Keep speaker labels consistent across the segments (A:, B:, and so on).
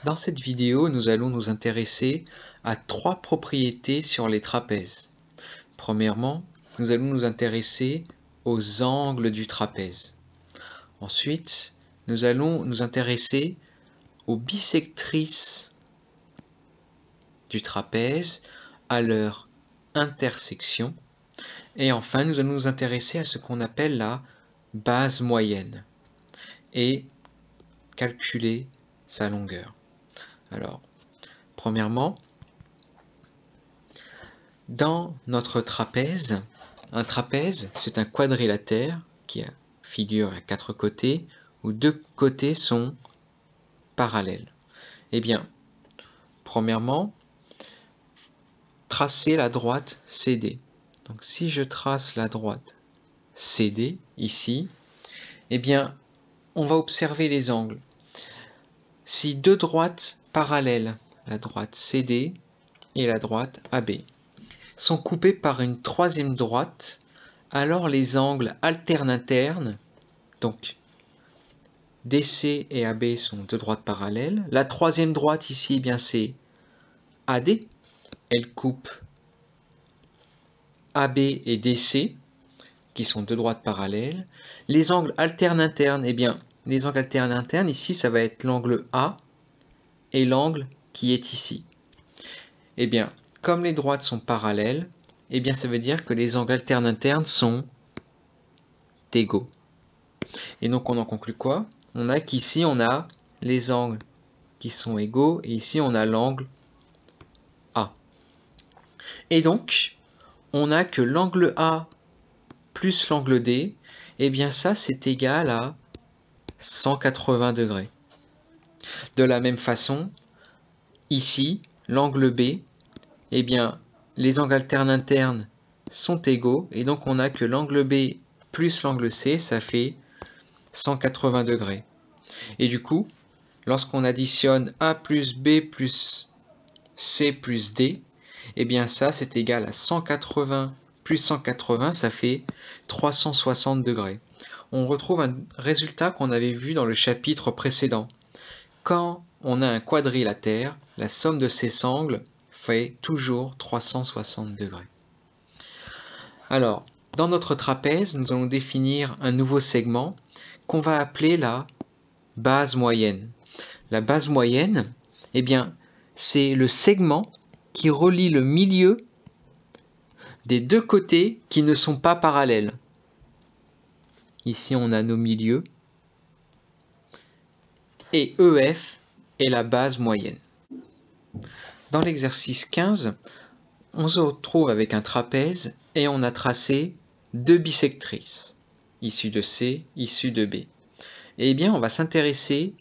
A: Dans cette vidéo, nous allons nous intéresser à trois propriétés sur les trapèzes. Premièrement, nous allons nous intéresser aux angles du trapèze. Ensuite, nous allons nous intéresser aux bissectrices du trapèze, à leur intersection. Et enfin, nous allons nous intéresser à ce qu'on appelle la base moyenne et calculer sa longueur. Alors, premièrement, dans notre trapèze, un trapèze, c'est un quadrilatère qui a figure à quatre côtés, où deux côtés sont parallèles. Eh bien, premièrement, tracer la droite CD. Donc si je trace la droite CD ici, eh bien, on va observer les angles. Si deux droites parallèles, la droite CD et la droite AB, sont coupées par une troisième droite, alors les angles alternes-internes, donc DC et AB sont deux droites parallèles. La troisième droite ici, eh bien c'est AD. Elle coupe AB et DC, qui sont deux droites parallèles. Les angles alternes-internes, eh bien, les angles alternes-internes, ici, ça va être l'angle A et l'angle qui est ici. Eh bien, comme les droites sont parallèles, eh bien, ça veut dire que les angles alternes-internes sont égaux. Et donc, on en conclut quoi? On a qu'ici, on a les angles qui sont égaux, et ici, on a l'angle A. Et donc, on a que l'angle A plus l'angle D, et bien ça, c'est égal à 180 degrés. De la même façon, ici, l'angle B, eh bien, les angles alternes-internes sont égaux, et donc on a que l'angle B plus l'angle C, ça fait 180 degrés. Et du coup, lorsqu'on additionne A plus B plus C plus D, eh bien ça, c'est égal à 180 plus 180, ça fait 360 degrés. On retrouve un résultat qu'on avait vu dans le chapitre précédent. Quand on a un quadrilatère, la somme de ses angles fait toujours 360 degrés. Alors, dans notre trapèze, nous allons définir un nouveau segment qu'on va appeler la base moyenne. La base moyenne, eh bien, c'est le segment qui relie le milieu des deux côtés qui ne sont pas parallèles. Ici, on a nos milieux. Et EF est la base moyenne. Dans l'exercice 15, on se retrouve avec un trapèze et on a tracé deux bissectrices, issues de C, issues de B. Et bien, on va s'intéresser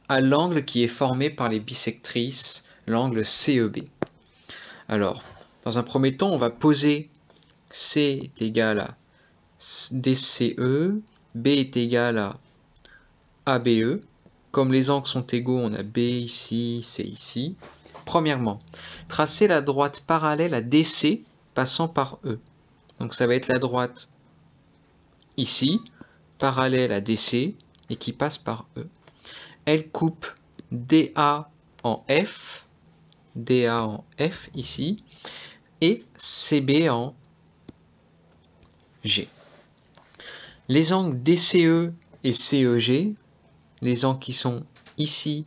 A: à l'angle qui est formé par les bissectrices, l'angle CEB. Alors, dans un premier temps, on va poser C est égal à DCE, B est égal à ABE. Comme les angles sont égaux, on a B ici, C ici. Premièrement, tracer la droite parallèle à DC passant par E. Donc ça va être la droite ici, parallèle à DC et qui passe par E. Elle coupe DA en F ici, et CB en G. Les angles DCE et CEG, les angles qui sont ici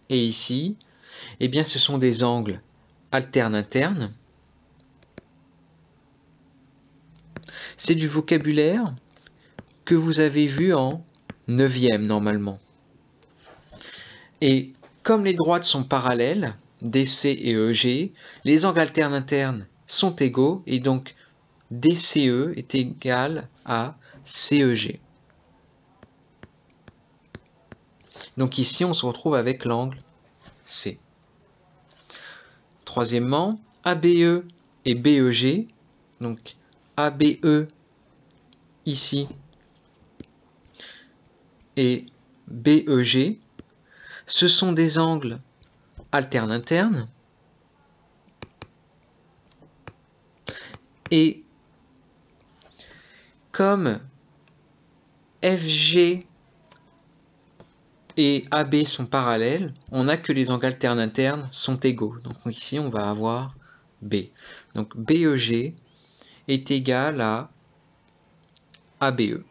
A: et ici, eh bien ce sont des angles alternes-internes. C'est du vocabulaire que vous avez vu en 9e normalement. Et comme les droites sont parallèles, DC et EG, les angles alternes-internes sont égaux et donc DCE est égal à CEG. Donc ici, on se retrouve avec l'angle C. Troisièmement, ABE et BEG, donc ABE ici et BEG, ce sont des angles alternes-internes et comme FG et AB sont parallèles, on a que les angles alternes internes sont égaux. Donc ici, on va avoir B. Donc BEG est égal à ABE.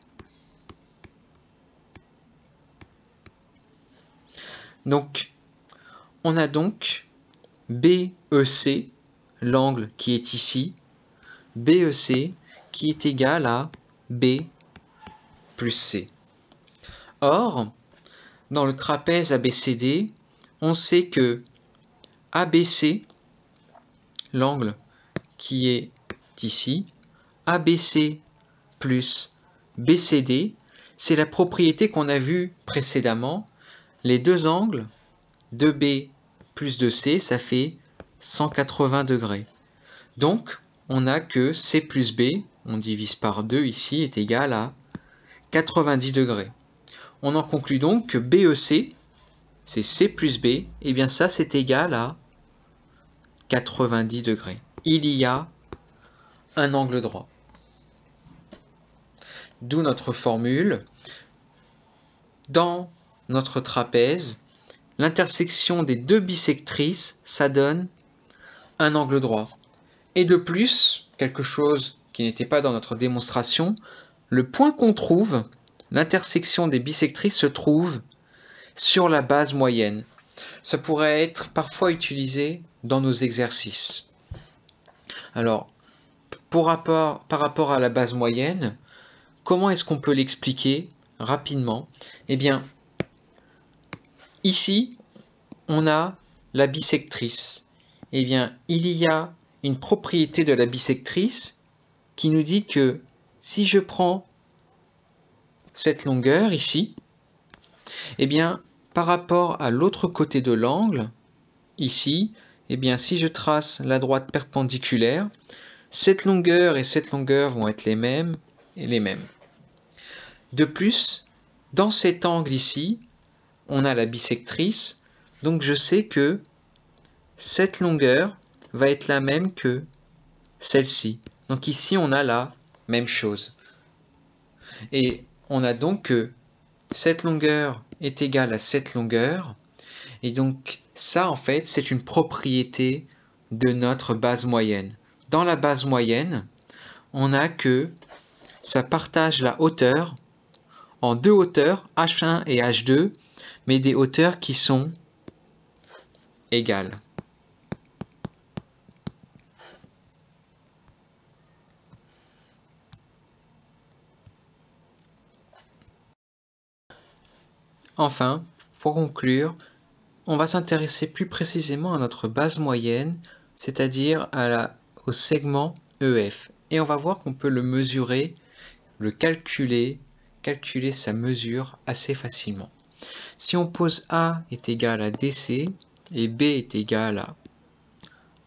A: Donc, on a donc BEC, l'angle qui est ici, BEC qui est égal à B plus C. Or, dans le trapèze ABCD, on sait que ABC, l'angle qui est ici, ABC plus BCD, c'est la propriété qu'on a vue précédemment. Les deux angles, 2B plus 2C, ça fait 180 degrés. Donc, on n'a que C plus B, on divise par 2 ici, est égal à 90 degrés. On en conclut donc que BEC, c'est C plus B, et bien ça c'est égal à 90 degrés. Il y a un angle droit. D'où notre formule. Dans notre trapèze, l'intersection des deux bisectrices, ça donne un angle droit. Et de plus, quelque chose qui n'était pas dans notre démonstration, le point qu'on trouve, l'intersection des bisectrices se trouve sur la base moyenne. Ça pourrait être parfois utilisé dans nos exercices. Alors, par rapport à la base moyenne, comment est-ce qu'on peut l'expliquer rapidement? Eh bien, ici, on a la bisectrice. Eh bien, il y a une propriété de la bisectrice qui nous dit que si je prends cette longueur ici, eh bien, par rapport à l'autre côté de l'angle, ici, eh bien, si je trace la droite perpendiculaire, cette longueur et cette longueur vont être les mêmes et les mêmes. De plus, dans cet angle ici, on a la bisectrice, donc je sais que cette longueur va être la même que celle-ci. Donc ici, on a la même chose. Et on a donc que cette longueur est égale à cette longueur. Et donc ça, en fait, c'est une propriété de notre base moyenne. Dans la base moyenne, on a que ça partage la hauteur en deux hauteurs, H1 et H2, mais des hauteurs qui sont égales. Enfin, pour conclure, on va s'intéresser plus précisément à notre base moyenne, c'est-à-dire au segment EF. Et on va voir qu'on peut le mesurer, le calculer sa mesure assez facilement. Si on pose A est égal à DC et B est égal à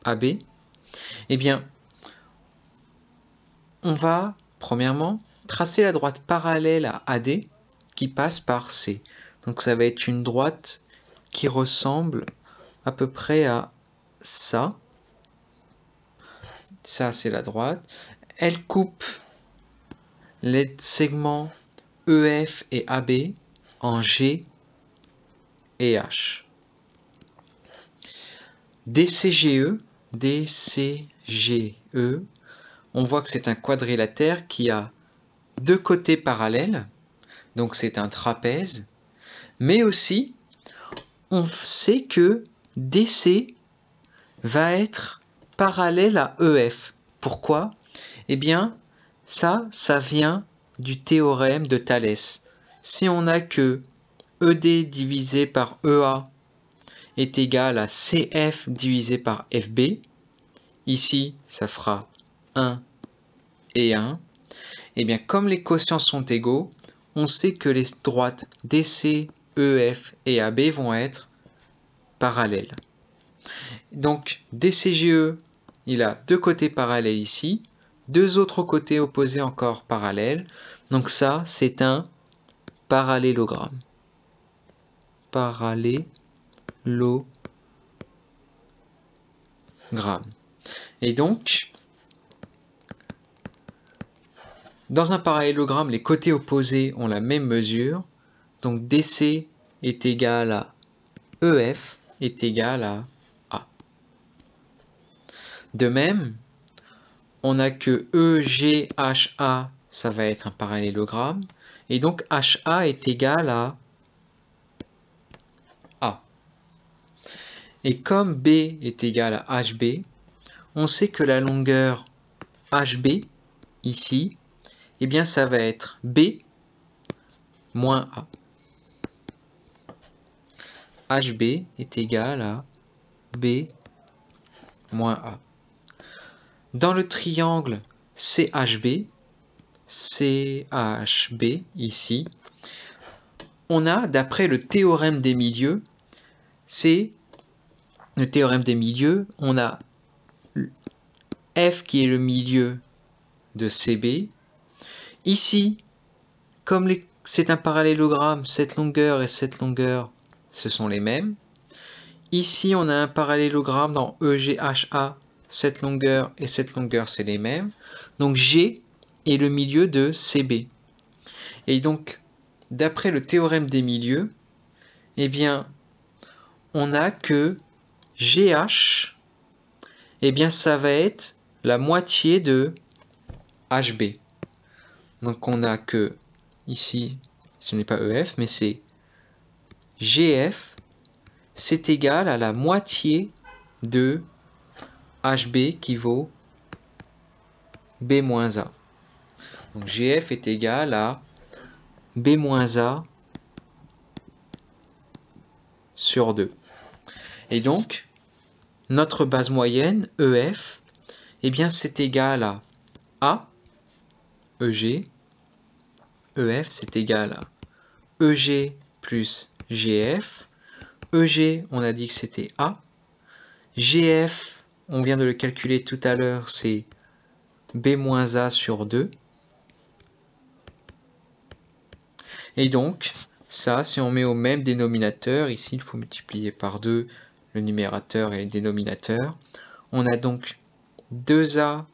A: AB, eh bien, on va, premièrement, tracer la droite parallèle à AD qui passe par C. Donc ça va être une droite qui ressemble à peu près à ça. Ça, c'est la droite. Elle coupe les segments EF et AB en G et H. DCGE, on voit que c'est un quadrilatère qui a deux côtés parallèles, donc c'est un trapèze, mais aussi on sait que DC va être parallèle à EF. Pourquoi? Eh bien, ça vient du théorème de Thalès. Si on a que ED divisé par EA est égal à CF divisé par FB, ici ça fera 1 et 1, et bien comme les quotients sont égaux, on sait que les droites DC, EF et AB vont être parallèles. Donc DCGE, il a deux côtés parallèles ici, deux autres côtés opposés encore parallèles, donc ça c'est un parallélogramme. Parallélogramme. Et donc, dans un parallélogramme, les côtés opposés ont la même mesure. Donc DC est égal à EF est égal à A. De même, on a que EGHA, ça va être un parallélogramme, et donc HA est égal à A. Et comme B est égal à HB, on sait que la longueur HB, ici, eh bien ça va être B moins A. HB est égal à B moins A. Dans le triangle CHB, ici, on a, d'après le théorème des milieux, on a F qui est le milieu de CB. Ici, comme c'est un parallélogramme, cette longueur et cette longueur, ce sont les mêmes. Ici, on a un parallélogramme dans EGHA, cette longueur et cette longueur, c'est les mêmes. Donc G est le milieu de CB. Et donc, d'après le théorème des milieux, eh bien, on a que GH, eh bien, ça va être la moitié de HB. Donc, on a que, ici, ce n'est pas EF, mais c'est GF, c'est égal à la moitié de HB qui vaut B moins A. Donc, GF est égal à B moins A sur 2. Et donc, notre base moyenne, EF, eh bien, c'est égal à A, EG. EF, c'est égal à EG plus GF. EG, on a dit que c'était A. GF, on vient de le calculer tout à l'heure, c'est B moins A sur 2. Et donc, ça, si on met au même dénominateur, ici, il faut multiplier par 2 le numérateur et le dénominateur. On a donc 2A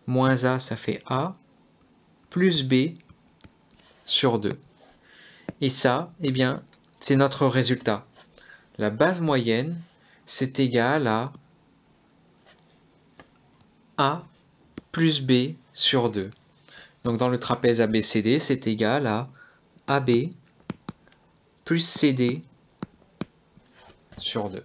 A: moins A, ça fait A, plus B sur 2. Et ça, eh bien, c'est notre résultat. La base moyenne, c'est égal à A plus B sur 2. Donc dans le trapèze ABCD, c'est égal à AB plus CD sur 2.